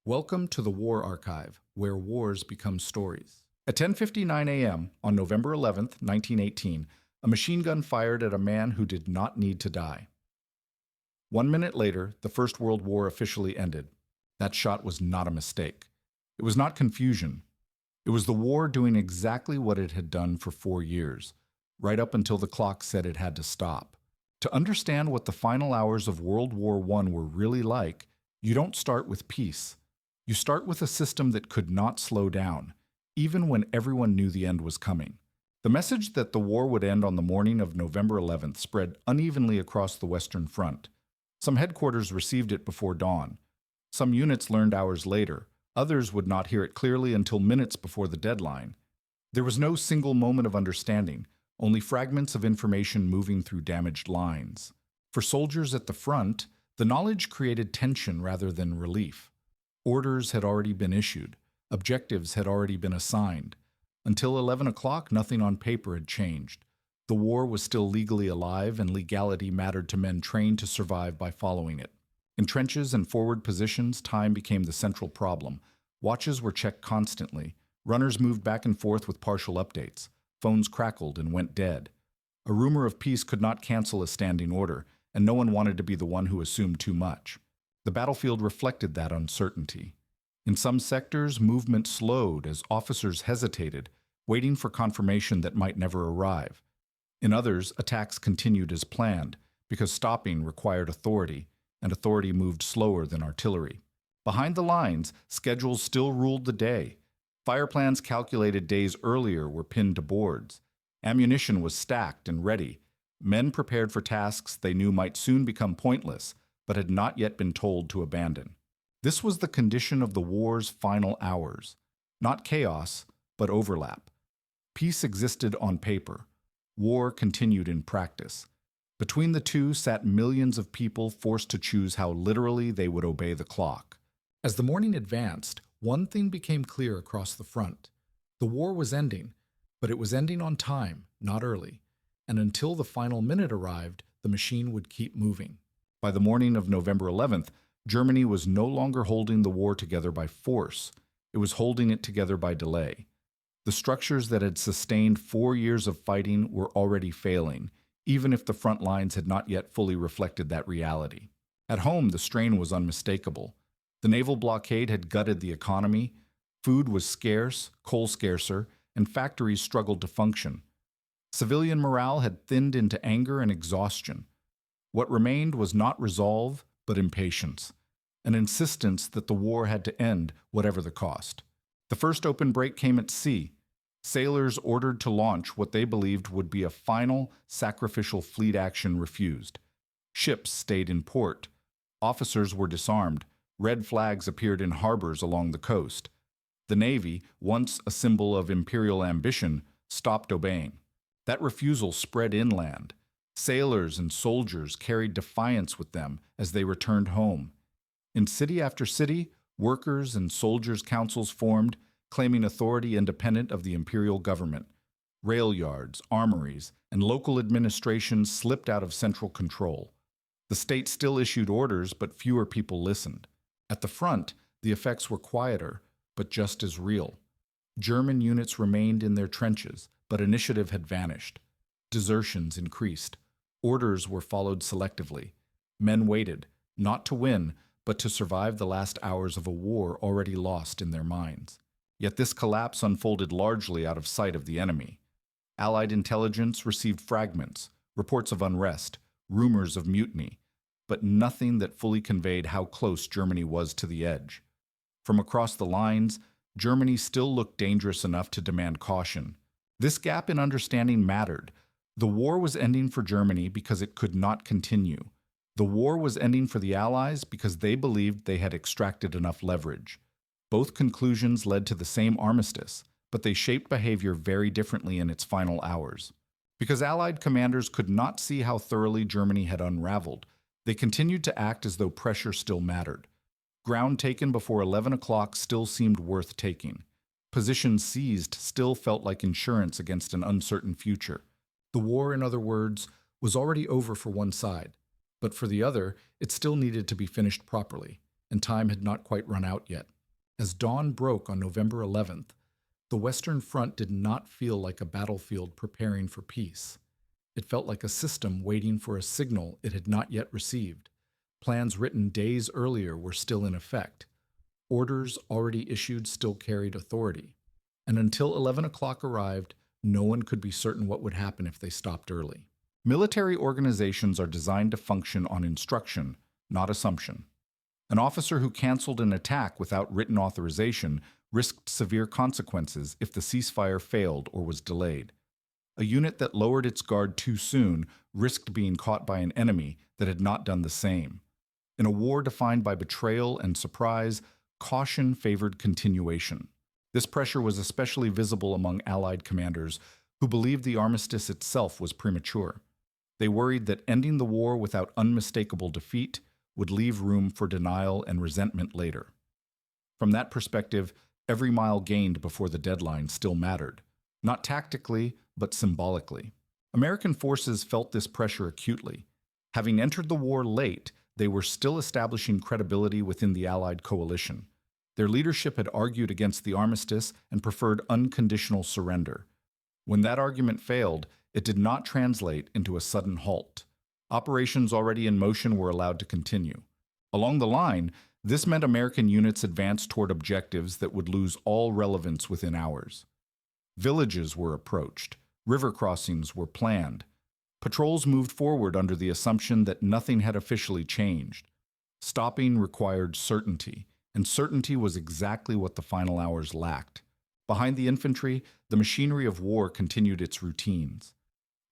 Welcome to the War Archive, where wars become stories. At 10:59 a.m. on November 11th, 1918, a machine gun fired at a man who did not need to die. 1 minute later, the First World War officially ended. That shot was not a mistake. It was not confusion. It was the war doing exactly what it had done for 4 years, right up until the clock said it had to stop. To understand what the final hours of World War I were really like, you don't start with peace. You start with a system that could not slow down, even when everyone knew the end was coming. The message that the war would end on the morning of November 11th spread unevenly across the Western Front. Some headquarters received it before dawn. Some units learned hours later. Others would not hear it clearly until minutes before the deadline. There was no single moment of understanding, only fragments of information moving through damaged lines. For soldiers at the front, the knowledge created tension rather than relief. Orders had already been issued. Objectives had already been assigned. Until 11 o'clock, nothing on paper had changed. The war was still legally alive, and legality mattered to men trained to survive by following it. In trenches and forward positions, time became the central problem. Watches were checked constantly. Runners moved back and forth with partial updates. Phones crackled and went dead. A rumor of peace could not cancel a standing order, and no one wanted to be the one who assumed too much. The battlefield reflected that uncertainty. In some sectors, movement slowed as officers hesitated, waiting for confirmation that might never arrive. In others, attacks continued as planned, because stopping required authority, and authority moved slower than artillery. Behind the lines, schedules still ruled the day. Fire plans calculated days earlier were pinned to boards. Ammunition was stacked and ready. Men prepared for tasks they knew might soon become pointless, but had not yet been told to abandon. This was the condition of the war's final hours. Not chaos, but overlap. Peace existed on paper. War continued in practice. Between the two sat millions of people forced to choose how literally they would obey the clock. As the morning advanced, one thing became clear across the front. The war was ending, but it was ending on time, not early. And until the final minute arrived, the machine would keep moving. By the morning of November 11th, Germany was no longer holding the war together by force. It was holding it together by delay. The structures that had sustained 4 years of fighting were already failing, even if the front lines had not yet fully reflected that reality. At home, the strain was unmistakable. The naval blockade had gutted the economy, food was scarce, coal scarcer, and factories struggled to function. Civilian morale had thinned into anger and exhaustion. What remained was not resolve, but impatience, an insistence that the war had to end, whatever the cost. The first open break came at sea. Sailors ordered to launch what they believed would be a final, sacrificial fleet action refused. Ships stayed in port. Officers were disarmed. Red flags appeared in harbors along the coast. The Navy, once a symbol of imperial ambition, stopped obeying. That refusal spread inland. Sailors and soldiers carried defiance with them as they returned home. In city after city, workers' and soldiers' councils formed, claiming authority independent of the imperial government. Rail yards, armories, and local administrations slipped out of central control. The state still issued orders, but fewer people listened. At the front, the effects were quieter, but just as real. German units remained in their trenches, but initiative had vanished. Desertions increased. Orders were followed selectively. Men waited, not to win, but to survive the last hours of a war already lost in their minds. Yet this collapse unfolded largely out of sight of the enemy. Allied intelligence received fragments, reports of unrest, rumors of mutiny, but nothing that fully conveyed how close Germany was to the edge. From across the lines, Germany still looked dangerous enough to demand caution. This gap in understanding mattered. The war was ending for Germany because it could not continue. The war was ending for the Allies because they believed they had extracted enough leverage. Both conclusions led to the same armistice, but they shaped behavior very differently in its final hours. Because Allied commanders could not see how thoroughly Germany had unraveled, they continued to act as though pressure still mattered. Ground taken before 11 o'clock still seemed worth taking. Positions seized still felt like insurance against an uncertain future. The war, in other words, was already over for one side, but for the other, it still needed to be finished properly, and time had not quite run out yet. As dawn broke on November 11th, the Western Front did not feel like a battlefield preparing for peace. It felt like a system waiting for a signal it had not yet received. Plans written days earlier were still in effect. Orders already issued still carried authority. And until 11 o'clock arrived, no one could be certain what would happen if they stopped early. Military organizations are designed to function on instruction, not assumption. An officer who canceled an attack without written authorization risked severe consequences if the ceasefire failed or was delayed. A unit that lowered its guard too soon risked being caught by an enemy that had not done the same. In a war defined by betrayal and surprise, caution favored continuation. This pressure was especially visible among Allied commanders who believed the armistice itself was premature. They worried that ending the war without unmistakable defeat would leave room for denial and resentment later. From that perspective, every mile gained before the deadline still mattered, not tactically, but symbolically. American forces felt this pressure acutely. Having entered the war late, they were still establishing credibility within the Allied coalition. Their leadership had argued against the armistice and preferred unconditional surrender. When that argument failed, it did not translate into a sudden halt. Operations already in motion were allowed to continue. Along the line, this meant American units advanced toward objectives that would lose all relevance within hours. Villages were approached. River crossings were planned. Patrols moved forward under the assumption that nothing had officially changed. Stopping required certainty, and certainty was exactly what the final hours lacked. Behind the infantry, the machinery of war continued its routines.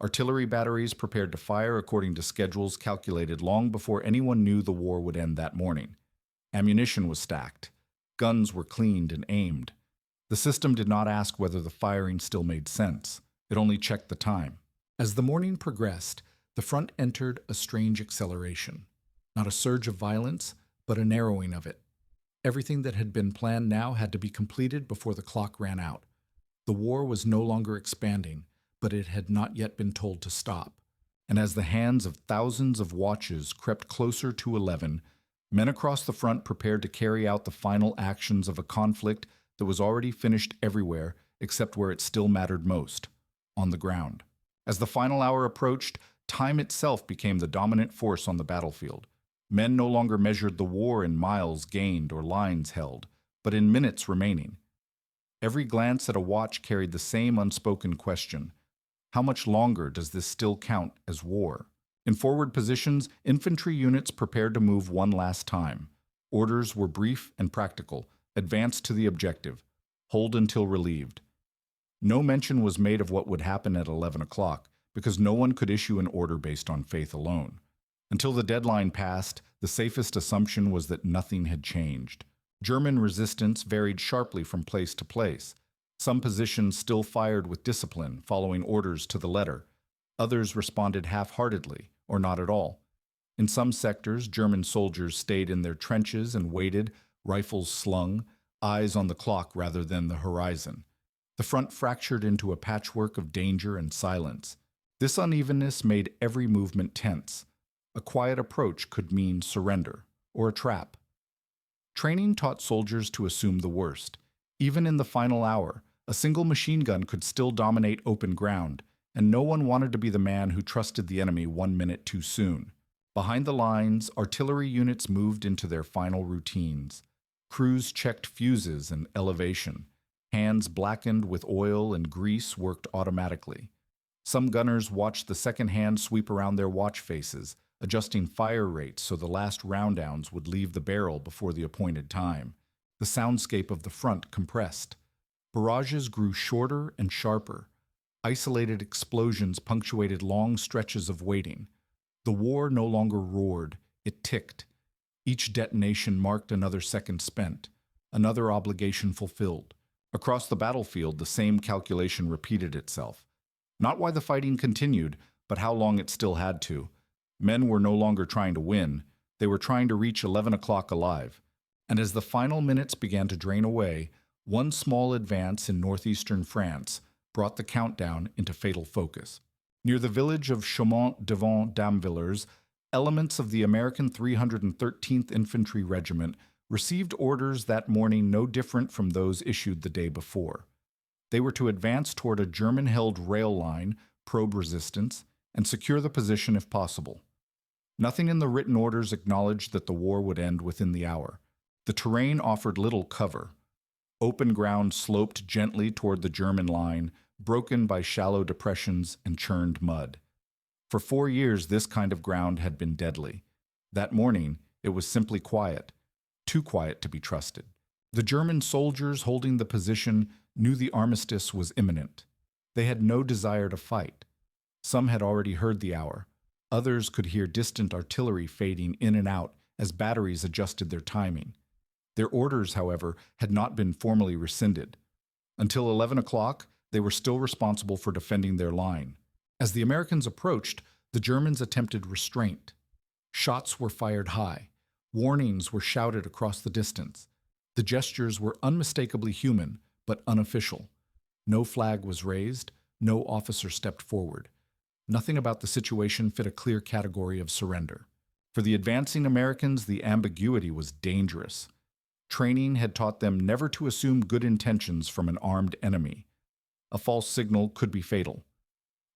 Artillery batteries prepared to fire according to schedules calculated long before anyone knew the war would end that morning. Ammunition was stacked. Guns were cleaned and aimed. The system did not ask whether the firing still made sense. It only checked the time. As the morning progressed, the front entered a strange acceleration. Not a surge of violence, but a narrowing of it. Everything that had been planned now had to be completed before the clock ran out. The war was no longer expanding, but it had not yet been told to stop. And as the hands of thousands of watches crept closer to 11, men across the front prepared to carry out the final actions of a conflict that was already finished everywhere except where it still mattered most, on the ground. As the final hour approached, time itself became the dominant force on the battlefield. Men no longer measured the war in miles gained or lines held, but in minutes remaining. Every glance at a watch carried the same unspoken question: how much longer does this still count as war? In forward positions, infantry units prepared to move one last time. Orders were brief and practical: advance to the objective, hold until relieved. No mention was made of what would happen at 11 o'clock, because no one could issue an order based on faith alone. Until the deadline passed, the safest assumption was that nothing had changed. German resistance varied sharply from place to place. Some positions still fired with discipline, following orders to the letter. Others responded half-heartedly, or not at all. In some sectors, German soldiers stayed in their trenches and waited, rifles slung, eyes on the clock rather than the horizon. The front fractured into a patchwork of danger and silence. This unevenness made every movement tense. A quiet approach could mean surrender, or a trap. Training taught soldiers to assume the worst. Even in the final hour, a single machine gun could still dominate open ground, and no one wanted to be the man who trusted the enemy 1 minute too soon. Behind the lines, artillery units moved into their final routines. Crews checked fuses and elevation. Hands blackened with oil and grease worked automatically. Some gunners watched the second hand sweep around their watch faces, adjusting fire rates so the last roundowns would leave the barrel before the appointed time. The soundscape of the front compressed. Barrages grew shorter and sharper. Isolated explosions punctuated long stretches of waiting. The war no longer roared, it ticked. Each detonation marked another second spent, another obligation fulfilled. Across the battlefield, the same calculation repeated itself. Not why the fighting continued, but how long it still had to. Men were no longer trying to win, they were trying to reach 11 o'clock alive. And as the final minutes began to drain away, one small advance in northeastern France brought the countdown into fatal focus. Near the village of Chaumont-devant-Damvillers, elements of the American 313th Infantry Regiment received orders that morning no different from those issued the day before. They were to advance toward a German-held rail line, probe resistance, and secure the position if possible. Nothing in the written orders acknowledged that the war would end within the hour. The terrain offered little cover. Open ground sloped gently toward the German line, broken by shallow depressions and churned mud. For 4 years, this kind of ground had been deadly. That morning, it was simply quiet, too quiet to be trusted. The German soldiers holding the position knew the armistice was imminent. They had no desire to fight. Some had already heard the hour. Others could hear distant artillery fading in and out as batteries adjusted their timing. Their orders, however, had not been formally rescinded. Until 11 o'clock, they were still responsible for defending their line. As the Americans approached, the Germans attempted restraint. Shots were fired high. Warnings were shouted across the distance. The gestures were unmistakably human, but unofficial. No flag was raised. No officer stepped forward. Nothing about the situation fit a clear category of surrender. For the advancing Americans, the ambiguity was dangerous. Training had taught them never to assume good intentions from an armed enemy. A false signal could be fatal.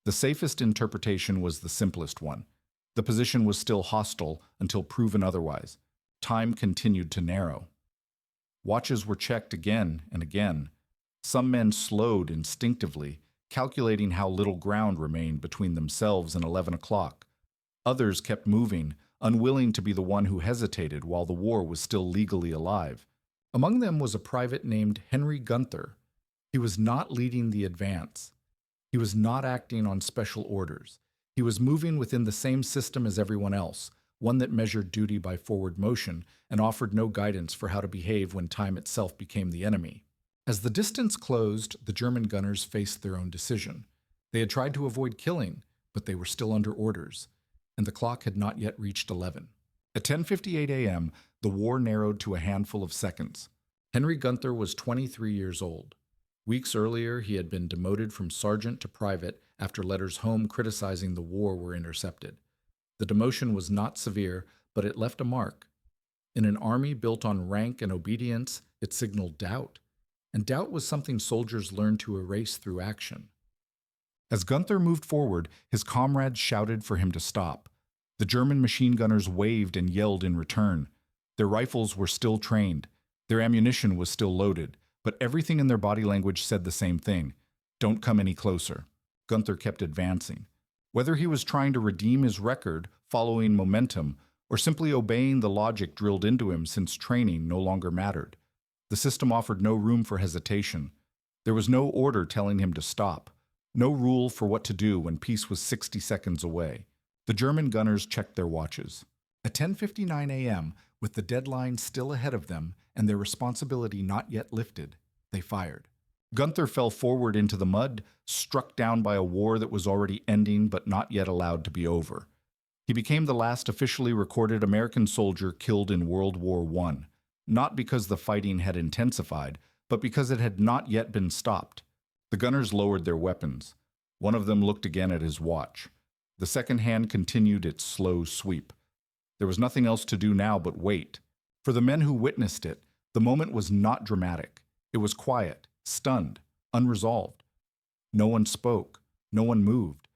The safest interpretation was the simplest one. The position was still hostile until proven otherwise. Time continued to narrow. Watches were checked again and again. Some men slowed instinctively, calculating how little ground remained between themselves and 11 o'clock. Others kept moving, unwilling to be the one who hesitated while the war was still legally alive. Among them was a private named Henry Gunther. He was not leading the advance. He was not acting on special orders. He was moving within the same system as everyone else, one that measured duty by forward motion and offered no guidance for how to behave when time itself became the enemy. As the distance closed, the German gunners faced their own decision. They had tried to avoid killing, but they were still under orders, and the clock had not yet reached 11. At 10:58 a.m., the war narrowed to a handful of seconds. Henry Gunther was 23 years old. Weeks earlier, he had been demoted from sergeant to private after letters home criticizing the war were intercepted. The demotion was not severe, but it left a mark. In an army built on rank and obedience, it signaled doubt. And doubt was something soldiers learned to erase through action. As Gunther moved forward, his comrades shouted for him to stop. The German machine gunners waved and yelled in return. Their rifles were still trained. Their ammunition was still loaded, but everything in their body language said the same thing. Don't come any closer. Gunther kept advancing. Whether he was trying to redeem his record, following momentum, or simply obeying the logic drilled into him since training no longer mattered. The system offered no room for hesitation. There was no order telling him to stop, no rule for what to do when peace was 60 seconds away. The German gunners checked their watches. At 10:59 a.m., with the deadline still ahead of them and their responsibility not yet lifted, they fired. Gunther fell forward into the mud, struck down by a war that was already ending but not yet allowed to be over. He became the last officially recorded American soldier killed in World War I. Not because the fighting had intensified, but because it had not yet been stopped. The gunners lowered their weapons. One of them looked again at his watch. The second hand continued its slow sweep. There was nothing else to do now but wait. For the men who witnessed it, the moment was not dramatic. It was quiet, stunned, unresolved. No one spoke. No one moved.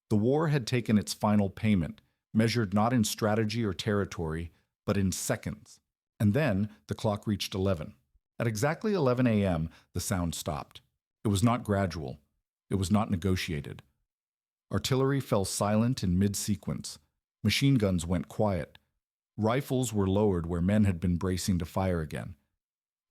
The war had taken its final payment, measured not in strategy or territory, but in seconds. And then the clock reached 11. At exactly 11 a.m., the sound stopped. It was not gradual. It was not negotiated. Artillery fell silent in mid-sequence. Machine guns went quiet. Rifles were lowered where men had been bracing to fire again.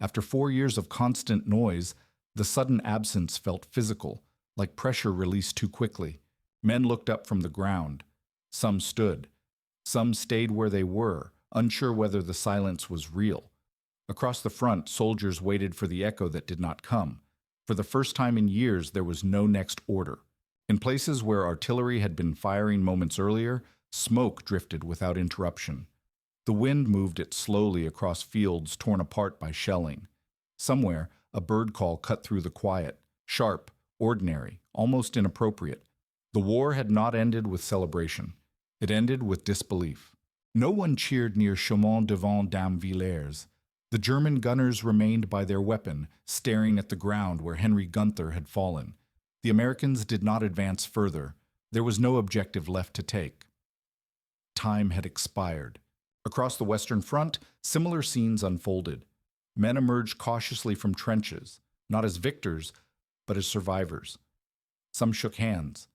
After 4 years of constant noise, the sudden absence felt physical, like pressure released too quickly. Men looked up from the ground. Some stood. Some stayed where they were, unsure whether the silence was real. Across the front, soldiers waited for the echo that did not come. For the first time in years, there was no next order. In places where artillery had been firing moments earlier, smoke drifted without interruption. The wind moved it slowly across fields torn apart by shelling. Somewhere, a bird call cut through the quiet, sharp, ordinary, almost inappropriate. The war had not ended with celebration. It ended with disbelief. No one cheered near Chaumont devant Dame Villers. The German gunners remained by their weapon, staring at the ground where Henry Gunther had fallen. The Americans did not advance further. There was no objective left to take. Time had expired. Across the Western Front, similar scenes unfolded. Men emerged cautiously from trenches, not as victors, but as survivors. Some shook hands.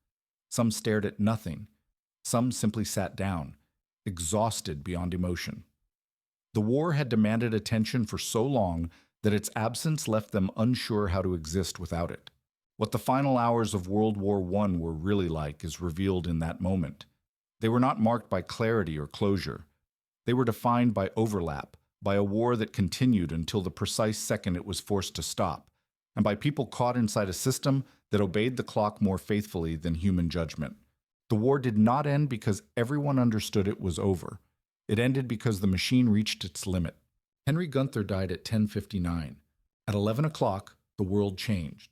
Some stared at nothing. Some simply sat down, exhausted beyond emotion. The war had demanded attention for so long that its absence left them unsure how to exist without it. What the final hours of World War I were really like is revealed in that moment. They were not marked by clarity or closure. They were defined by overlap, by a war that continued until the precise second it was forced to stop, and by people caught inside a system that obeyed the clock more faithfully than human judgment. The war did not end because everyone understood it was over. It ended because the machine reached its limit. Henry Gunther died at 10:59. At 11 o'clock, the world changed.